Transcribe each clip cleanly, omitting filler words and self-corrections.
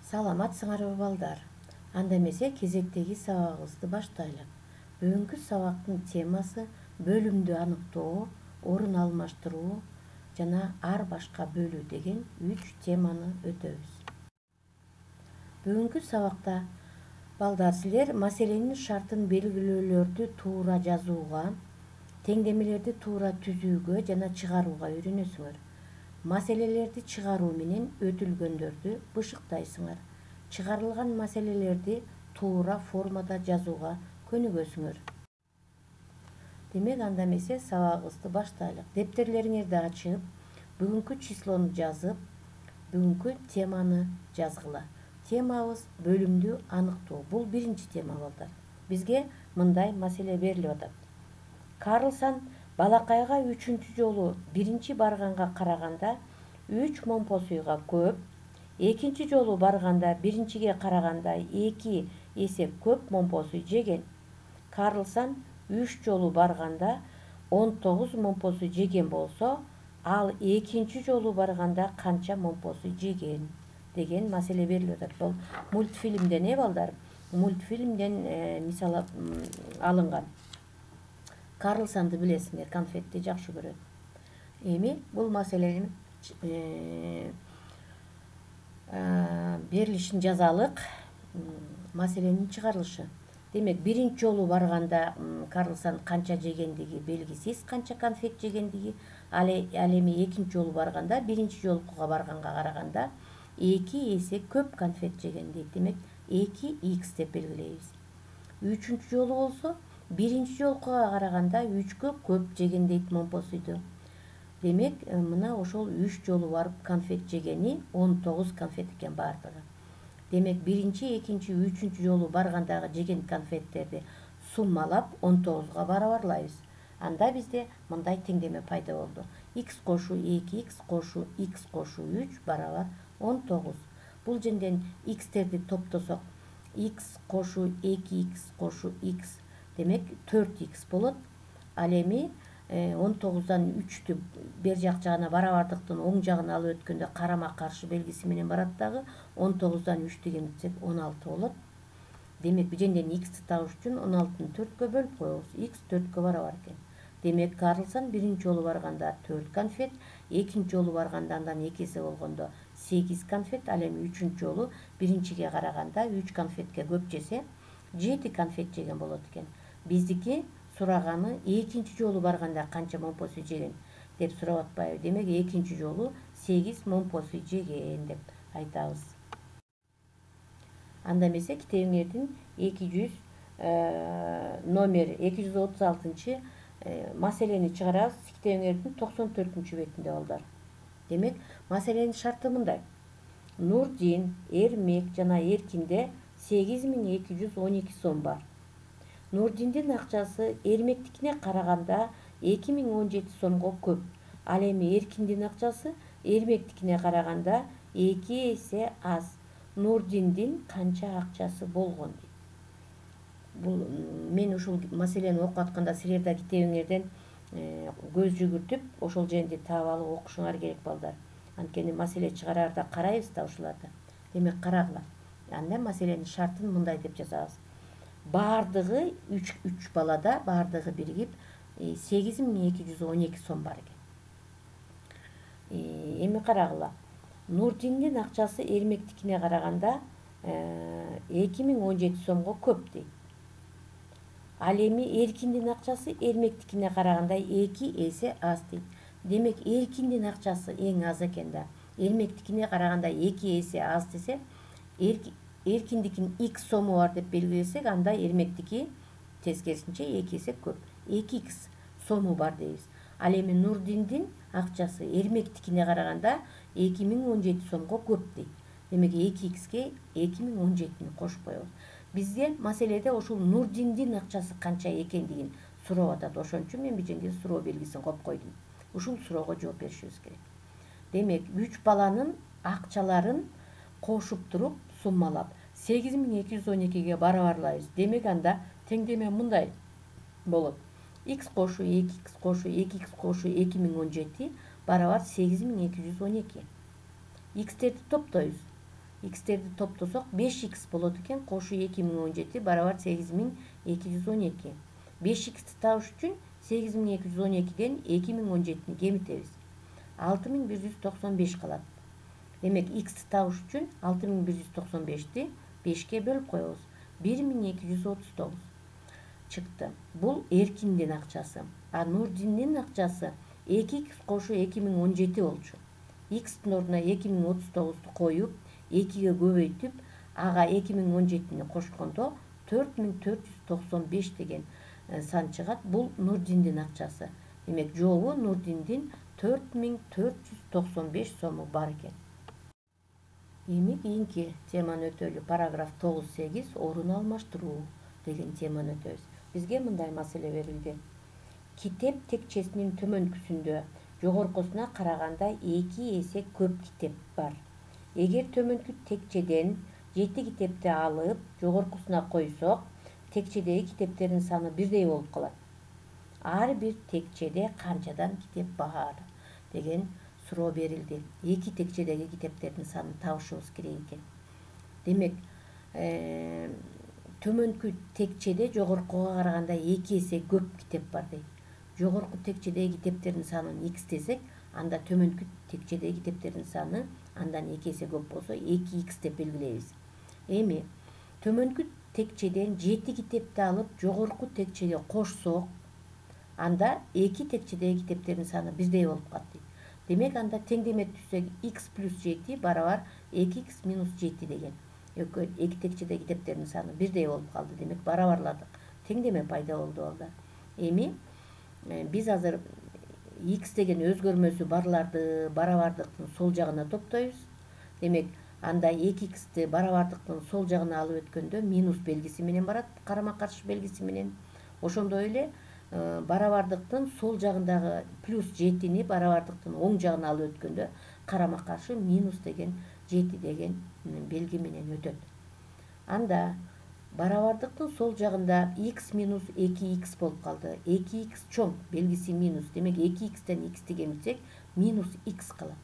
Саламатсыңарбы балдар? Анда эмесе кезектеги сабагыбызды баштайлы. Бүгүнкү сабактын темасы бөлүмдү аныктоо, орун алмаштыруу жана ар башка бөлүү деген 3 теманы өтөбүз. Бүгүнкү сабакта балдар силер маселенин шартын белгилөөлөрдү туура жазууга, теңдемелерди туура түзүүгө жана чыгарууга үйрөнөсүңөр. Маселелерди чыгаруу менен өтүлгөндөрдү бышыктайсыңар. Чыгарылган маселелерди туура формада жазууга көнүгөсүңөр. Демек анда эмесе сабагыбызды баштайлы. Дептерлериңерди ачып, бүгүнкү числону жазып, бүгүнкү теманы жазгыла. Темабыз бөлүмдү аныктоо. Бул биринчи тема балдар. Бизге мындай маселе берилип атат. Карлсон балакайга 3-чү жолу биринчи барганга караганда 3 момпосуйга көп, экинчи жолу барганда биринчиге караганда 2 эсе көп момпосуй жеген. Карлсон 3 жолу барганда 19 момпосуй жеген болсо, ал экинчи жолу барганда канча момпосуй жеген деген маселе берилип атат. Бул мультфильмден балдар. Мультфильмден мисал алынган. Карлсонду билесиңер, конфетти жакшы көрөт. Эми бул маселенин берилишин жазалык. Маселенин чыгарылышы. Демек, биринчи жолу барганда Карлсон канча жегендиги белгисиз, канча конфет жегендиги. Ал эми экинчи жолу барганда, биринчи жолкуга барганга караганда 2 эсе көп конфет жеген дейт. Демек, 2х деп белгилейбиз. Үчүнчү жолу болсо, биринчи жолкуга караганда 3кө көп жеген дейт момпосуйду. Демек, мына ошол 3 жолу барып конфет жегени 19 конфет экен бардыгы. Демек, биринчи, экинчи, үчүнчү жолу баргандагы жеген конфеттерди суммалап 19га барабарлайбыз. Анда бизде мындай теңдеме пайда болду. X кошу 2x кошу x кошу 3 барабар 19. Бул жерден x'терди топтосок, x кошу 2x кошу x демек 4x болот. Ал эми 19дан 3'тү бер жак жагына барабардыктын оң жагына алып өткөндө карама каршы белгиси менен барат дагы 19дан 3 дегенде 16 болот. Демек, бул жерден x'ти табыш үчүн 16-ны 4кө бөлүп коебуз. X 4кө барабар экен. Демек, Карлсон биринчи жолу барганда 4 конфет, экинчи жолу барганда андан 2 эсе болгондо 8 конфет, ал эми үчүнчү жолу биринчиге караганда 3 конфетке көп жесе 7 конфет жеген болот экен. Биздики сураганы экинчи жолу барганда канча момпосуй жеген деп сурап атпайбы. Демек, экинчи жолу 8 момпосуй жеген деп айтабыз. Анда эмесе китебиңердин 200 номер 236 маселени чыгарабыз. Китебиңердин 94 бетинде балдар. Демек, маселенин шарты мындай. Нурдин, Эрмек жана Эркинде 8212 сом бар. Нурдиндин акчасы Эрмектикине караганда 2017 сомго көп. Ал эми Эркиндин акчасы Эрмектикине караганда 2 эсе аз. Нурдиндин канча акчасы болгон дейт. Бул мен ушул маселени окуп атканда силер да китебиңерден көз жүгүртүп, ошол жерди таап алып окушуңар керек балдар. Анткени маселе чыгараарда карайбыз да ушуларды. Демек, карагыла. Анда маселенин шартын мындай деп жазабыз. Бардыгы 3 балада бардыгы биригип 8212 сом бар экен. Эми карагыла. Нурдиндин акчасы Эрмектикине караганда 2017 сомго көп дейт. Ал эми Эркиндин акчасы Эрмектикине караганда 2 эсе аз дейт. Демек, Эркиндин акчасы эң аз экен да. Эрмектикине караганда 2 эсе аз десе, Эркиндикин x сому бар деп белгилесек, анда Эрмектики тескерисинче 2 эсе көп. 2x сому бар дейбиз. Ал эми Нурдиндин акчасы Эрмектикине караганда 2017 сомго көп дейт. Демек, 2x'ке 2017-ни кошуп коебуз. Бизде маселеде ошол Нурдиндин акчасы канча экендигин сурап атат. Ошон үчүн мен бул жерде суроо белгисин коюп койдум. Ушул суроого жооп беришибиз керек. Демек, 3 баланын акчаларын кошуп туруп суммалап 8212ге барабарлайбыз. Демек, анда теңдеме мындай болот. X кошу 2x кошу 2x кошу 2017 барабар 8212. X'терди топтойбуз. x'терди топтосок 5x болот экен. Кошу 2017 барабар 8212. 5x'ти табыш үчүн 8212ден 2017ни кемитебиз. 6195 калат. Демек x'ти табыш үчүн 6195ти 5ке бөлүп коебуз. 1239 чыкты. Бул Эркиндин акчасы. А Нурдиндин акчасы 2x кошу 2017 болчу. X'тин ордуна 2039'ту коюп, 2ге көбөйтүп, ага 2017-ни кошкондо 4495 деген сан чыгат. Бул Нурдиндин акчасы. Демек жообу Нурдиндин 4495 сому бар экен. Эми кийинки теманы өтөлү. Параграф 9-8 орун алмаштыруу деген теманы өтөбүз. Бизге мындай маселе берилди. Китеп текчесинин төмөнкүсүндө жогоркусуна караганда 2 эсе көп китеп бар. Эгер төмөнкү текчеден 7 китепти алып, жогоркусуна койсок, текчедеги китептердин саны бирдей болуп калат. Ар бир текчеде канчадан китеп бар деген суроо берилди. 2 текчедеги китептердин санын табышыбыз керек экен. Демек, төмөнкү текчеде жогоркуга караганда 2 эсе көп китеп бар дейт. Жогорку текчедеги китептердин санын x десек, анда төмөнкү текчедеги китептердин саны андан 2 эсе көп болсо 2x деп белгилейбиз. Эми төмөнкү текчеден 7 китепти алып жогорку текчеге кошсок, анда 2 текчедеги китептердин саны бирдей болуп калат дейт. Демек анда теңдеме түзсөк x плюс 7 барабар 2x минус 7 деген. Эки текчедеги китептердин саны бирдей болуп калды. Демек барабарладык. Теңдеме пайда болду алда. Эми биз азыр x деген өзгөрмөсү барларды барабардыктын сол жагына топтойбуз. Демек анда 2x'ти барабардыктын сол жагына алып өткөндө минус белгиси менен барат, карама-каршы белгиси менен. Ошондой эле барабардыктын сол жагындагы плюс 7-ни барабардыктын оң жагына алып өткөндө карама-каршы минус деген 7 деген белги менен өтөт. Анда барабардыктын сол жагында x минус 2x болуп калды. 2x чоң, белгиси минус. Демек 2x'тен x'ти кемитсек минус x калат.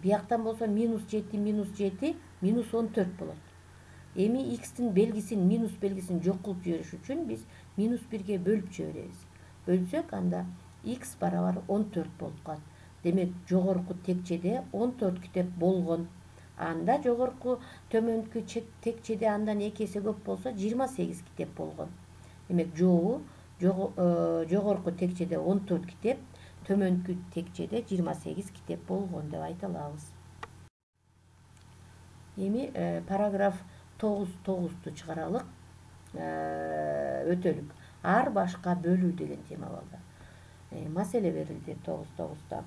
Бияктан болсо минус 7 минус 7 минус 14 болот. Эми x'тин белгисин, минус белгисин жок кылып жибериш үчүн биз минус 1ге бөлүп жиберебиз. Бөлсөк анда x барабар 14 болуп калат. Демек жогорку текчеде 14 китеп болгон. Анда жогорку төмөнкү текчеде андан 2 эсе көп болсо 28 китеп болгон. Демек жообу жогорку текчеде 14 китеп, төмөнкү текчеде 28 китеп болгон деп айта алабыз. Эми параграф 9-9-ту чыгаралык, өтөлүк. Ар башка бөлүү деген тема болду. Маселе берилди 9-9-та.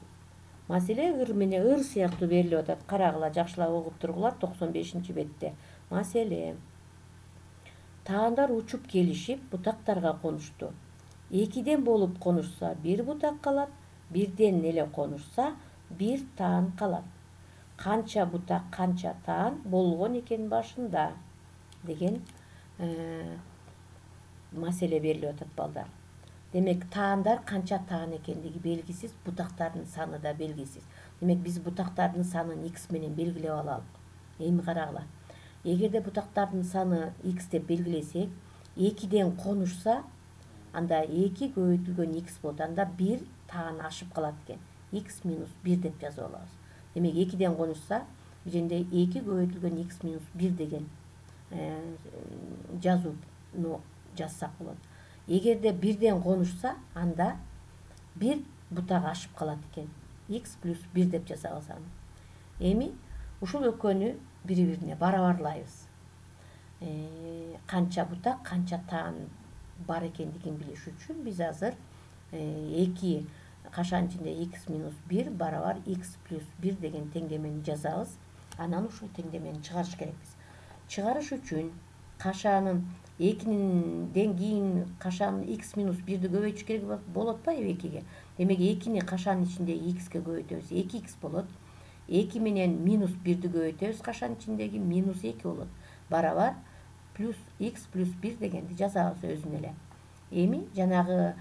Маселе ыр менен ыр сыяктуу берилип атат. Карагыла, жакшылап угуп тургула. 95-бетте. Маселе. Таандар учуп келишип, бутактарга конушту. 2ден болуп конушса, 1 бутак калат, 1ден эле конушса, 1 таан калат. Канча бутак, канча таан болгон экен башында деген маселе берилип атат балдар. Демек таандар канча таан экендиги белгисиз, бутактардын саны да белгисиз. Демек биз бутактардын санын x менен белгилеп алалык. Эми карагыла. Эгерде бутактардын саны x деп белгилесек, 2ден конушса, анда 2 көбөйтүлгөн x болот. Анда 1 таан ашып калат экен. x минус 1 деп жазып алабыз. Демек 2ден конушса, бул жерде 2 көбөйтүлгөн x минус 1 деген жазууну жазсак болот. Эгерде 1ден конушса, анда 1 бутак ашып калат экен. x плюс 1 деп жазабыз аны. Эми ушул экөөнү бири-бирине барабарлайбыз. Канча бутак, канча таан бар экендигин билиш үчүн биз азыр 2 кашанын ичинде x минус 1 барабар x плюс 1 деген теңдемени жазабыз. Анан ушул теңдемени чыгарыш керекпиз. Чыгарыш үчүн кашанын 2ден кийин кашанын x минус 1ди көбөйтүш керек болот атпайбы 2ге. Демек 2ни кашанын ичиндеги x'ке көбөйтөбүз, 2x болот. 2 менен минус 1ди көбөйтөбүз, кашанын ичиндеги минус 2 болот. Барабар плюс x плюс 1 дегенди жазабыз өзүнө эле. Эми жанагы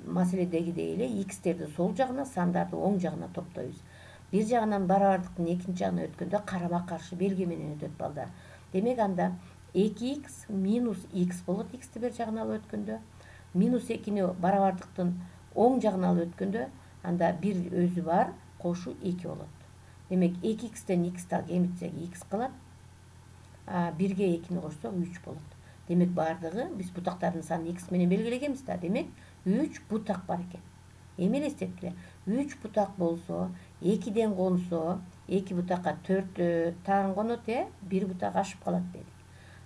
маселедегидей эле x'терди сол жагына, сандарды оң жагына топтойбуз. бир жагынан барабардыктын экинчи жагына өткөндө карама каршы белги менен өтөт балдар. Демек анда 2x минус x болот, x'ти бир жагына алып өткөндө. Минус 2-ни барабардыктын оң жагына алып өткөндө анда бир өзү бар, кошу 2 болот. Демек 2x'тен x'ти кемитсек x калат. 1-ге 2-ни кошсок 3 болот. Демек бардыгы биз бутактардын санын x менен белгилегенбиз да. Демек 3 бутак бар экен. Эми элестеткиле. 3 бутак болсо, 2ден консо, 2 бутакка 4 таан конот, 1 бутак ашып калат дедик.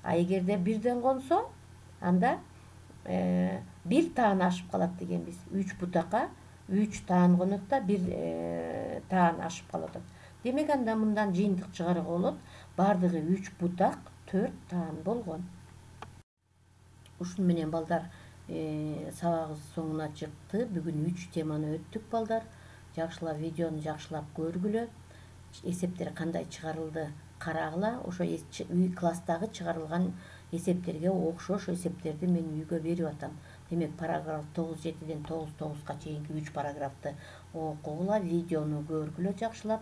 А эгерде 1ден консо, анда 1 таан ашып калат дегенбиз. 3 бутакка 3 таан конот да 1 таан ашып калат. Демек анда мындан жыйынтык чыгарууга болот. Бардыгы 3 бутак 4 таан болгон. Ушун менен балдар сабагыбыз соңуна чыкты. Бүгүн 3 теманы өттүк балдар. Жакшылап видеону жакшылап көргүлө. Эсептер кандай чыгарылды карагыла. Ошо үй класстагы чыгарылган эсептерге окшош эсептерди мен үйгө берип атам. Демек параграф 9-7ден 9-9га чейинки 3 параграфты окугула, видеону көргүлө жакшылап.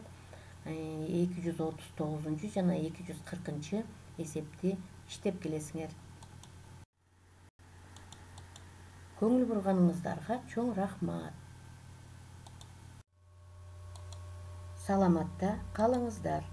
239 жана 240 эсепти иштеп келесиңер. Көңүл бурганыңыздарга чоң рахмат. Саламатта калыңыздар.